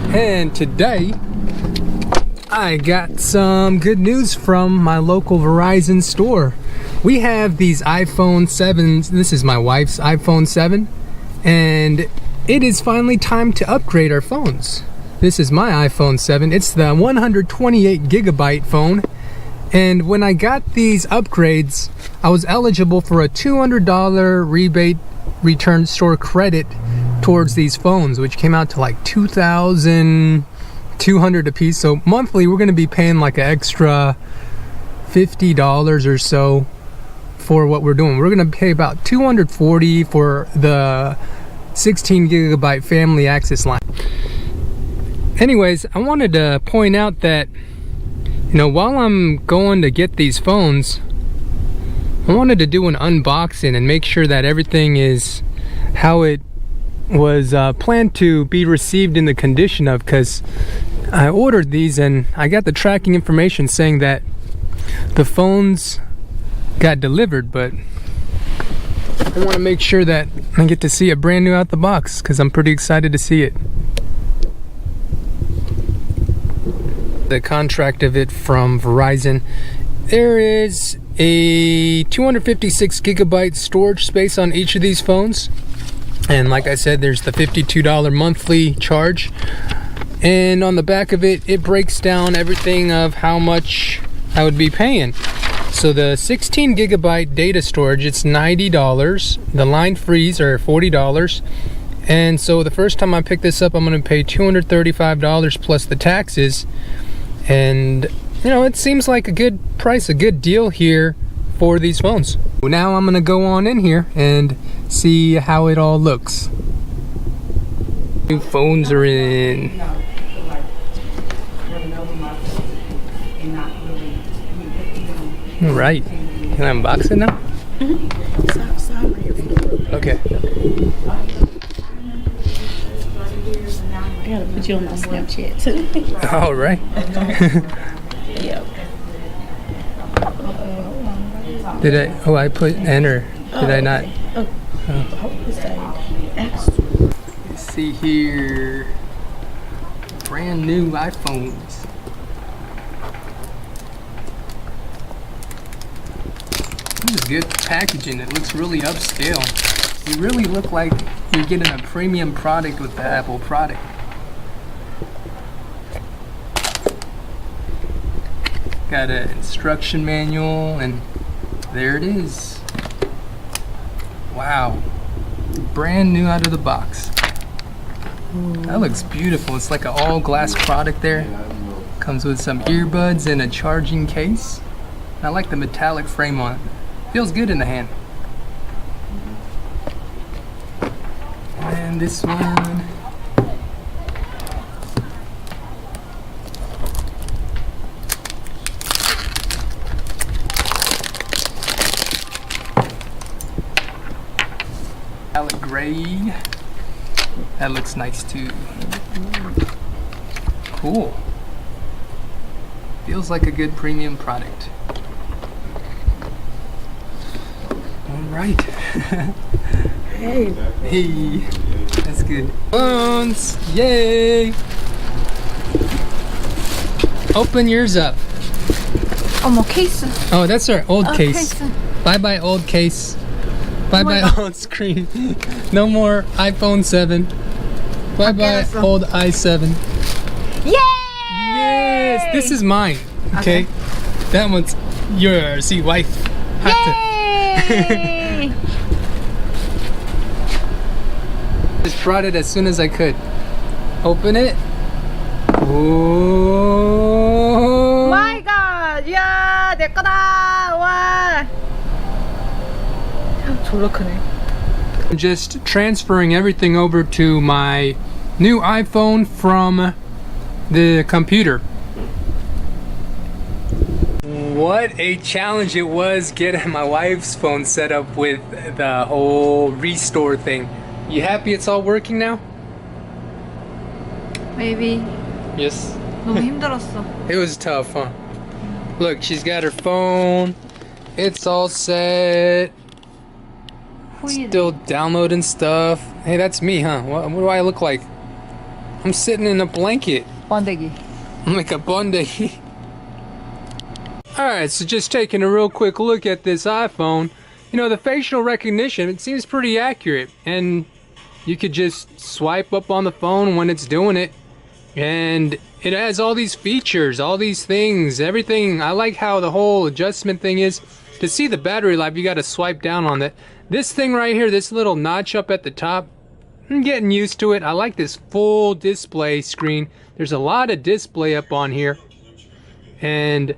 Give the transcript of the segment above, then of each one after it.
And today I got some good news from my local Verizon store. We have these iPhone 7s. This is my wife's iPhone 7, and it is finally time to upgrade our phones. This is my iPhone 7. It's the 128 gigabyte phone. And when I got these upgrades, I was eligible for a $200 rebate return store credit towards these phones, which came out to like $2,200 a piece. So monthly, we're going to be paying like an extra $50 or so for what we're doing. We're going to pay about $240 for the 16 gigabyte family access line. Anyways, I wanted to point out that, you know, while I'm going to get these phones, I wanted to do an unboxing and make sure that everything is how it was planned to be received in the condition of, because I ordered these and I got the tracking information saying that the phones got delivered, but I want to make sure that I get to see it brand new out the box because I'm pretty excited to see it. The contract of it from Verizon. There is a 256 gigabyte storage space on each of these phones, and like I said, there's the $52 monthly charge, and on the back of it, it breaks down everything of how much I would be paying. So the 16 gigabyte data storage, it's $90. The line frees are $40. And so the first time I pick this up, I'm going to pay $235 plus the taxes. And, you know, it seems like a good price, a good deal here for these phones. Now I'm going to go on in here and see how it all looks. New phones are in. All right. Can I unbox it now? Okay. I gotta put you on my Snapchat too. All right. Yep. Did I? Oh, I put enter. Did I not? Oh. Let's see here. Brand new iPhones. This is good packaging. It looks really upscale. You really look like you're getting a premium product with the Apple product. Got an instruction manual, and there it is. Wow. Brand new out of the box. That looks beautiful. It's like an all glass product there. Comes with some earbuds and a charging case. I like the metallic frame on it. Feels good in the hand. And this one. Metallic gray. That looks nice too. Cool. Feels like a good premium product. Alright. Hey. Hey. That's good. Phones! Yay! Open yours up. 어머 케이스. Oh, that's our old case. 케이스. Bye bye old case. Bye bye old screen. No more iPhone 7. Bye bye old i7. Yay! Yes! This is mine. Okay? That one's yours. See, wife. Yay! Just brought it as soon as I could. Open it. Oh My God! 야, 내 거다! 와! 졸라 크네. just transferring everything over to my new iPhone from the computer. What a challenge it was getting my wife's phone set up with the whole restore thing. You happy it's all working now? Maybe. Yes. 너무 힘들었어. It was tough, huh? Look, she's got her phone. It's all set. Still downloading stuff. Hey, that's me, huh? What do I look like? I'm sitting in a blanket. 번데기. I'm like a bonde. Alright, so just taking a real quick look at this iPhone. You know, the facial recognition, it seems pretty accurate. And you could just swipe up on the phone when it's doing it. And it has all these features, all these things, everything. I like how the whole adjustment thing is. To see the battery life, you got to swipe down on it. This thing right here, this little notch up at the top, I'm getting used to it. I like this full display screen. There's a lot of display up on here. And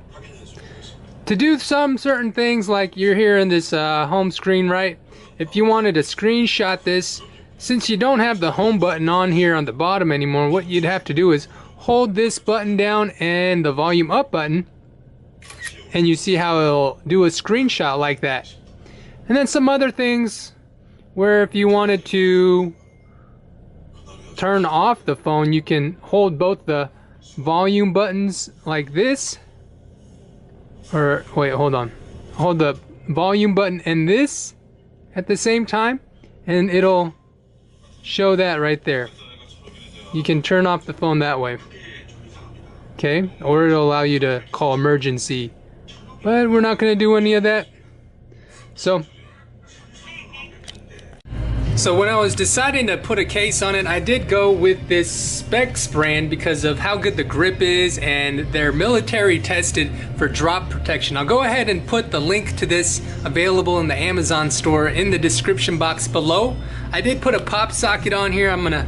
to do some certain things, like you're here in this home screen, right? If you wanted to screenshot this, since you don't have the home button on here on the bottom anymore, what you'd have to do is hold this button down and the volume up button, and you see how it'll do a screenshot like that. And then some other things where if you wanted to turn off the phone, you can hold both the volume buttons like this. Or wait, hold on. Hold the volume button and this at the same time, and it'll show that right there. You can turn off the phone that way. Okay? Or it'll allow you to call emergency. But we're not going to do any of that. So when I was deciding to put a case on it, I did go with this Specs brand because of how good the grip is, and they're military tested for drop protection. I'll go ahead and put the link to this available in the Amazon store in the description box below. I did put a pop socket on here. I'm gonna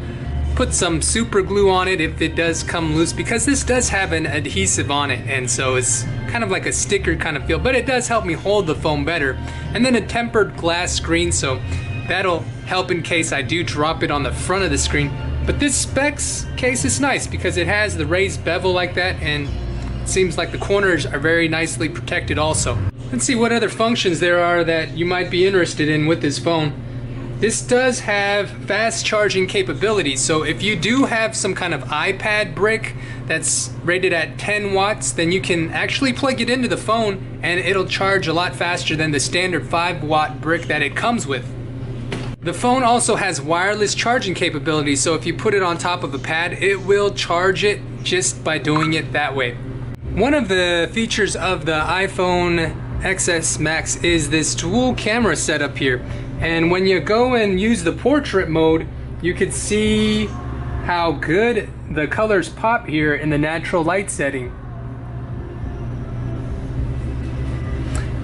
put some super glue on it if it does come loose, because this does have an adhesive on it, and so it's kind of like a sticker kind of feel, but it does help me hold the phone better. And then a tempered glass screen, so that'll help in case I do drop it on the front of the screen. But this Specs case is nice because it has the raised bevel like that, and it seems like the corners are very nicely protected also. Let's see what other functions there are that you might be interested in with this phone. This does have fast charging capabilities, so if you do have some kind of iPad brick that's rated at 10 watts, then you can actually plug it into the phone and it'll charge a lot faster than the standard 5-watt brick that it comes with. The phone also has wireless charging capability, so if you put it on top of a pad, it will charge it just by doing it that way. One of the features of the iPhone XS Max is this dual camera setup here. And when you go and use the portrait mode, you can see how good the colors pop here in the natural light setting.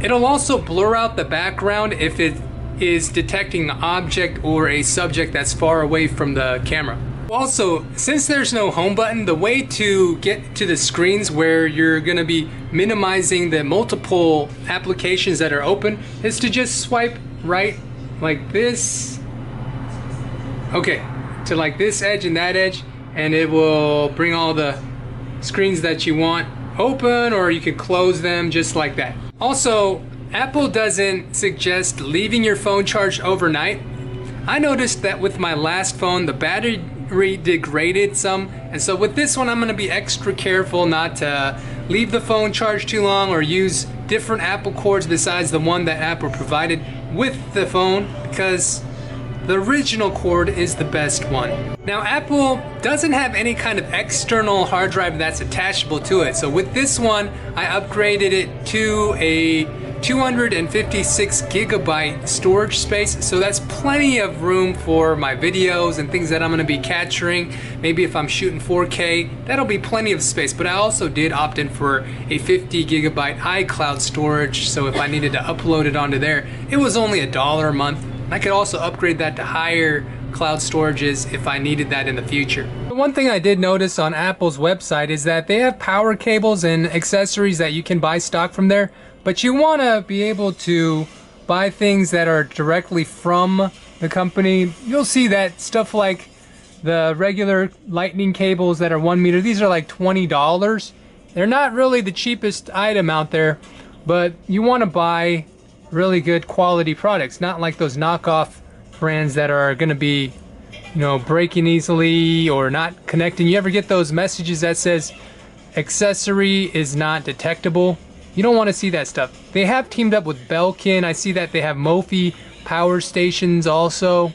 It'll also blur out the background if it is detecting an object or a subject that's far away from the camera. Also, since there's no home button, the way to get to the screens where you're going to be minimizing the multiple applications that are open is to just swipe right like this. Okay, to like this edge and that edge, and it will bring all the screens that you want open, or you can close them just like that. Also, Apple doesn't suggest leaving your phone charged overnight. I noticed that with my last phone, the battery degraded some, and so with this one I'm going to be extra careful not to leave the phone charged too long or use different Apple cords besides the one that Apple provided with the phone, because the original cord is the best one. Now, Apple doesn't have any kind of external hard drive that's attachable to it, so with this one I upgraded it to a 256 gigabyte storage space, so that's plenty of room for my videos and things that I'm going to be capturing. Maybe if I'm shooting 4K, that'll be plenty of space. But I also did opt in for a 50 gigabyte iCloud storage, so if I needed to upload it onto there, it was only $1 a month. I could also upgrade that to higher cloud storages if I needed that in the future. The one thing I did notice on Apple's website is that they have power cables and accessories that you can buy stock from there, but you want to be able to buy things that are directly from the company. You'll see that stuff like the regular lightning cables that are 1 meter, these are like $20. They're not really the cheapest item out there, but you want to buy really good quality products, not like those knockoff brands that are going to be, you know, breaking easily or not connecting. You ever get those messages that says accessory is not detectable? You don't want to see that stuff. They have teamed up with Belkin. I see that they have Mophie power stations also.